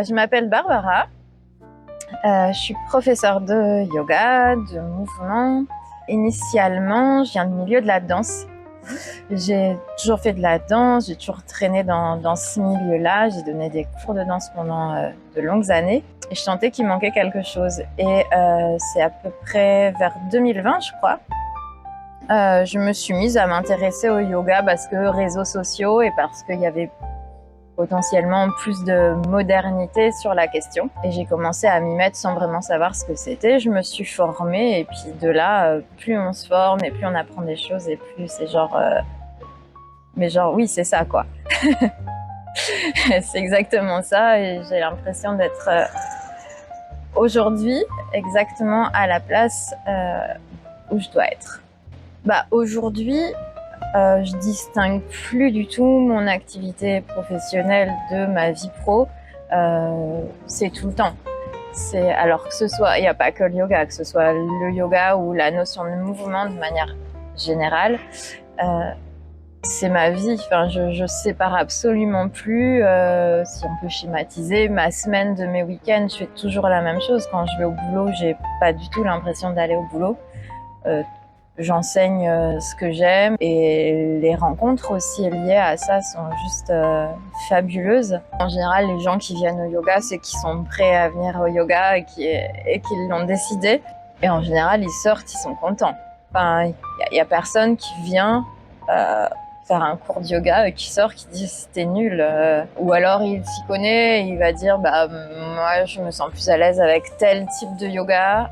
Je m'appelle Barbara. Je suis professeure de yoga, de mouvement. Initialement, je viens du milieu de la danse. J'ai toujours fait de la danse, j'ai toujours traîné dans ce milieu-là. J'ai donné des cours de danse pendant de longues années. Et je sentais qu'il manquait quelque chose. Et c'est à peu près vers 2020, je crois. Je me suis mise à m'intéresser au yoga parce que réseaux sociaux et parce qu'il y avait potentiellement plus de modernité sur la question. Et j'ai commencé à m'y mettre sans vraiment savoir ce que c'était. Je me suis formée et puis de là, plus on se forme et plus on apprend des choses et plus c'est genre... Mais genre, oui, c'est ça, quoi. C'est exactement ça et j'ai l'impression d'être aujourd'hui exactement à la place où je dois être. Aujourd'hui, je distingue plus du tout mon activité professionnelle de ma vie pro. C'est tout le temps. Alors que ce soit, il n'y a pas que le yoga, que ce soit le yoga ou la notion de mouvement de manière générale, c'est ma vie. Enfin, je sépare absolument plus, si on peut schématiser, ma semaine de mes week-ends. Je fais toujours la même chose. Quand je vais au boulot, j'ai pas du tout l'impression d'aller au boulot. J'enseigne ce que j'aime et les rencontres aussi liées à ça sont juste fabuleuses. En général, les gens qui viennent au yoga, c'est qu'ils sont prêts à venir au yoga et qu'ils l'ont décidé. Et en général, ils sortent, ils sont contents. Enfin, y a personne qui vient faire un cours de yoga et qui sort, qui dit c'était nul. Ou alors il s'y connaît et il va dire moi je me sens plus à l'aise avec tel type de yoga.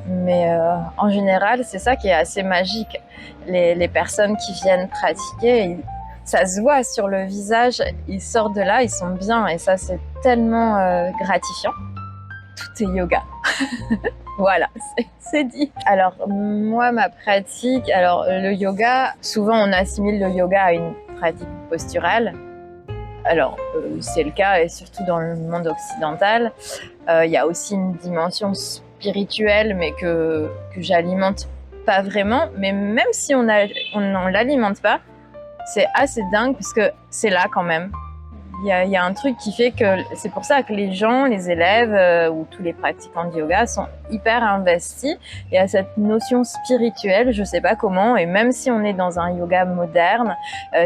Mais en général, c'est ça qui est assez magique. Les personnes qui viennent pratiquer, ça se voit sur le visage, ils sortent de là, ils sont bien et ça c'est tellement gratifiant. Tout est yoga. Voilà, c'est dit. Alors moi, ma pratique, le yoga, souvent on assimile le yoga à une pratique posturale. Alors c'est le cas et surtout dans le monde occidental. Il y a aussi une dimension spirituelle, mais que j'alimente pas vraiment. Mais même si on l'alimente pas, c'est assez dingue parce que c'est là quand même. Il y a un truc qui fait que c'est pour ça que les gens, les élèves ou tous les pratiquants de yoga sont hyper investis. Il y a cette notion spirituelle, je sais pas comment, et même si on est dans un yoga moderne,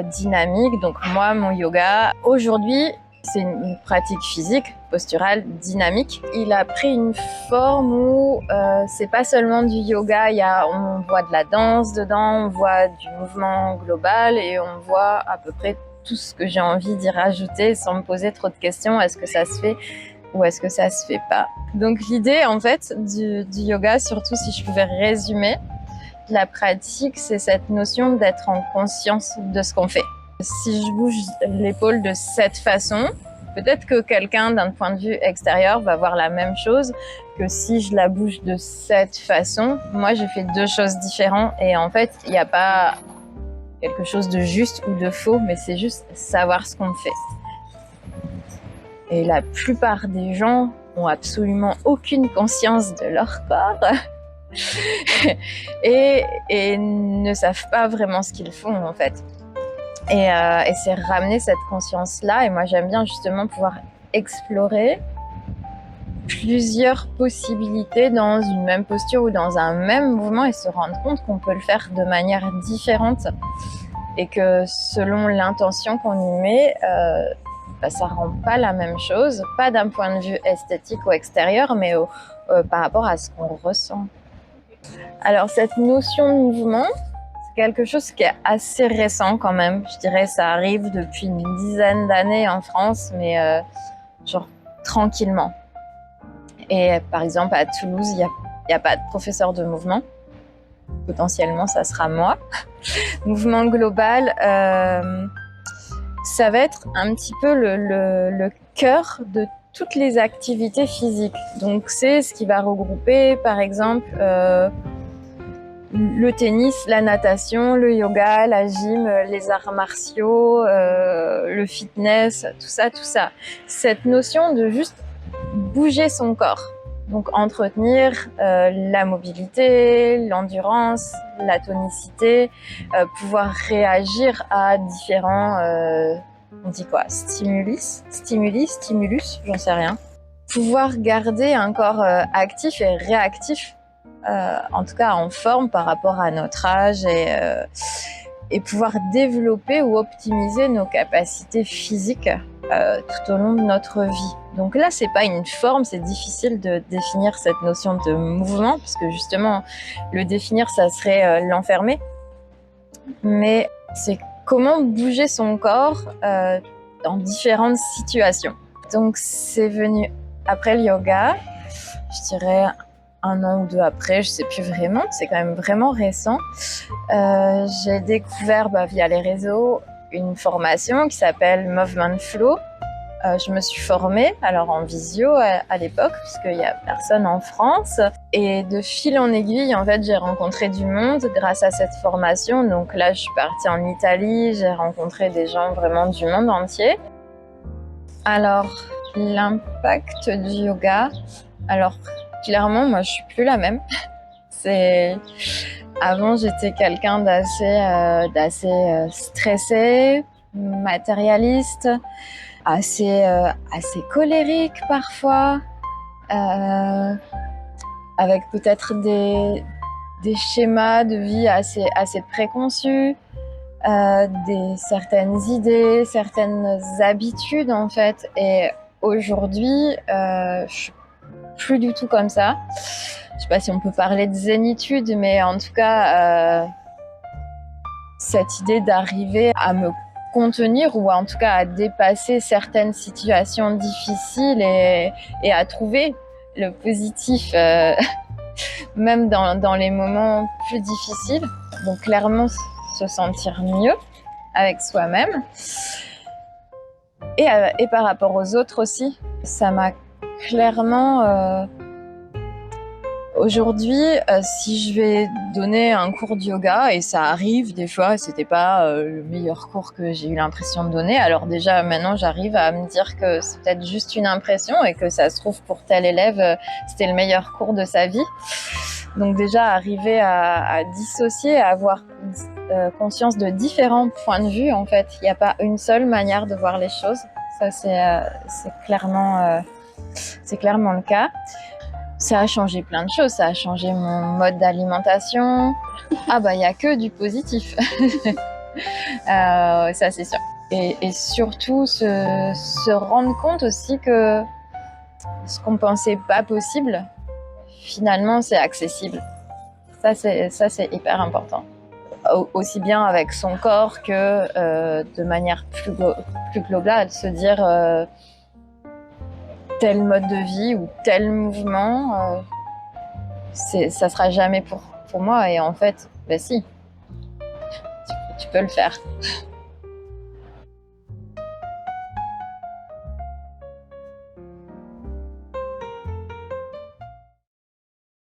dynamique, donc moi, mon yoga, aujourd'hui, c'est une pratique physique, posturale, dynamique. Il a pris une forme où c'est pas seulement du yoga, on voit de la danse dedans, on voit du mouvement global et on voit à peu près tout ce que j'ai envie d'y rajouter sans me poser trop de questions. Est-ce que ça se fait ou est-ce que ça se fait pas? Donc l'idée en fait du yoga, surtout si je pouvais résumer la pratique, c'est cette notion d'être en conscience de ce qu'on fait. Si je bouge l'épaule de cette façon, peut-être que quelqu'un d'un point de vue extérieur va voir la même chose que si je la bouge de cette façon. Moi, j'ai fait deux choses différentes et en fait, il n'y a pas quelque chose de juste ou de faux, mais c'est juste savoir ce qu'on fait. Et la plupart des gens ont absolument aucune conscience de leur corps et ne savent pas vraiment ce qu'ils font en fait. Et c'est ramener cette conscience-là. Et moi, j'aime bien justement pouvoir explorer plusieurs possibilités dans une même posture ou dans un même mouvement et se rendre compte qu'on peut le faire de manière différente et que selon l'intention qu'on y met, ça rend pas la même chose, pas d'un point de vue esthétique ou extérieur, mais par rapport à ce qu'on ressent. Alors cette notion de mouvement, c'est quelque chose qui est assez récent quand même. Je dirais ça arrive depuis une dizaine d'années en France, mais genre tranquillement. Et par exemple à Toulouse, il y a pas de professeur de mouvement. Potentiellement, ça sera moi. Mouvement global, ça va être un petit peu le cœur de toutes les activités physiques. Donc c'est ce qui va regrouper par exemple le tennis, la natation, le yoga, la gym, les arts martiaux, le fitness, tout ça. Cette notion de juste bouger son corps. Donc entretenir la mobilité, l'endurance, la tonicité, pouvoir réagir à différents On dit quoi? Stimulus, j'en sais rien. Pouvoir garder un corps actif et réactif, en tout cas en forme par rapport à notre âge et pouvoir développer ou optimiser nos capacités physiques tout au long de notre vie. Donc là, c'est pas une forme, c'est difficile de définir cette notion de mouvement, parce que justement, le définir, ça serait l'enfermer. Mais c'est comment bouger son corps dans différentes situations. Donc c'est venu après le yoga, je dirais 1 an ou 2 après, je sais plus vraiment, c'est quand même vraiment récent. J'ai découvert via les réseaux une formation qui s'appelle Movement Flow. Je me suis formée, alors en visio à l'époque, puisqu'il n'y a personne en France. Et de fil en aiguille, en fait, j'ai rencontré du monde grâce à cette formation. Donc là, je suis partie en Italie, j'ai rencontré des gens vraiment du monde entier. Alors, l'impact du yoga, alors clairement, moi, je suis plus la même. Avant, j'étais quelqu'un d'assez stressé, matérialiste, assez colérique parfois, avec peut-être des schémas de vie assez préconçus, certaines idées, certaines habitudes en fait. Et aujourd'hui, je suis plus du tout comme ça. Je sais pas si on peut parler de zénitude, mais en tout cas, cette idée d'arriver à me contenir ou en tout cas à dépasser certaines situations difficiles et à trouver le positif même dans les moments plus difficiles. Donc clairement se sentir mieux avec soi-même et par rapport aux autres aussi. Ça m'a clairement aujourd'hui, si je vais donner un cours de yoga, et ça arrive des fois, c'était pas le meilleur cours que j'ai eu l'impression de donner. Alors déjà, maintenant, j'arrive à me dire que c'est peut-être juste une impression et que ça se trouve pour tel élève, c'était le meilleur cours de sa vie. Donc déjà, arriver à dissocier, à avoir conscience de différents points de vue, en fait. Il n'y a pas une seule manière de voir les choses. Ça, c'est clairement le cas. Ça a changé plein de choses, ça a changé mon mode d'alimentation. Ah il n'y a que du positif. Ça c'est sûr. Et surtout se rendre compte aussi que ce qu'on pensait pas possible, finalement c'est accessible. Ça c'est hyper important. Aussi bien avec son corps que de manière plus globale, se dire tel mode de vie ou tel mouvement, ça sera jamais pour moi. Et en fait, si, tu peux le faire.